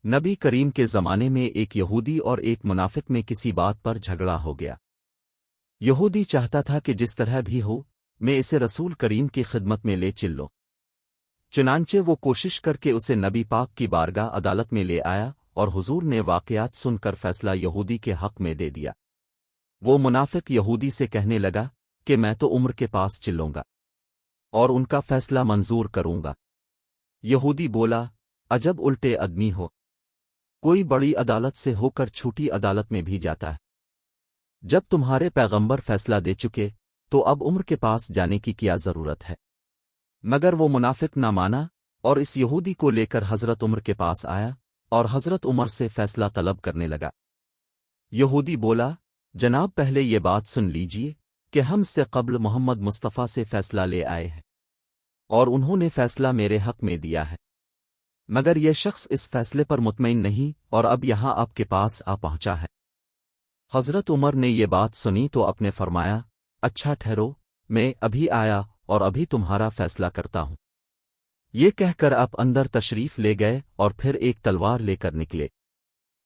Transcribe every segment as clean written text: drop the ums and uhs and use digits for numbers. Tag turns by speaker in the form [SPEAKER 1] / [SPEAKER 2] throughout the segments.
[SPEAKER 1] نبی کریم کے زمانے میں ایک یہودی اور ایک منافق میں کسی بات پر جھگڑا ہو گیا۔ یہودی چاہتا تھا کہ جس طرح بھی ہو میں اسے رسول کریم کی خدمت میں لے چلو۔ چنانچہ وہ کوشش کر کے اسے نبی پاک کی بارگاہ عدالت میں لے آیا اور حضور نے واقعات سن کر فیصلہ یہودی کے حق میں دے دیا۔ وہ منافق یہودی سے کہنے لگا کہ میں تو عمر کے پاس چلوں گا اور ان کا فیصلہ منظور کروں گا۔ یہودی بولا، عجب الٹے آدمی ہو، کوئی بڑی عدالت سے ہو کر چھوٹی عدالت میں بھی جاتا ہے۔ جب تمہارے پیغمبر فیصلہ دے چکے تو اب عمر کے پاس جانے کی کیا ضرورت ہے؟ مگر وہ منافق نہ مانا اور اس یہودی کو لے کر حضرت عمر کے پاس آیا اور حضرت عمر سے فیصلہ طلب کرنے لگا۔ یہودی بولا، جناب پہلے یہ بات سن لیجئے کہ ہم سے قبل محمد مصطفیٰ سے فیصلہ لے آئے ہیں اور انہوں نے فیصلہ میرے حق میں دیا ہے، مگر یہ شخص اس فیصلے پر مطمئن نہیں اور اب یہاں آپ کے پاس آ پہنچا ہے۔ حضرت عمر نے یہ بات سنی تو اپنے فرمایا، اچھا ٹھہرو، میں ابھی آیا اور ابھی تمہارا فیصلہ کرتا ہوں۔ یہ کہہ کر آپ اندر تشریف لے گئے اور پھر ایک تلوار لے کر نکلے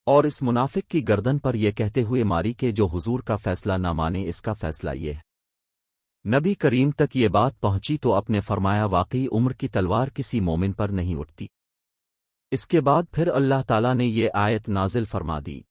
[SPEAKER 1] اور اس منافق کی گردن پر یہ کہتے ہوئے ماری کہ جو حضور کا فیصلہ نہ مانے اس کا فیصلہ یہ ہے۔ نبی کریم تک یہ بات پہنچی تو اپنے فرمایا، واقعی عمر کی تلوار کسی مومن پر نہیں اٹھتی۔ اس کے بعد پھر اللہ تعالیٰ نے یہ آیت نازل فرما دی۔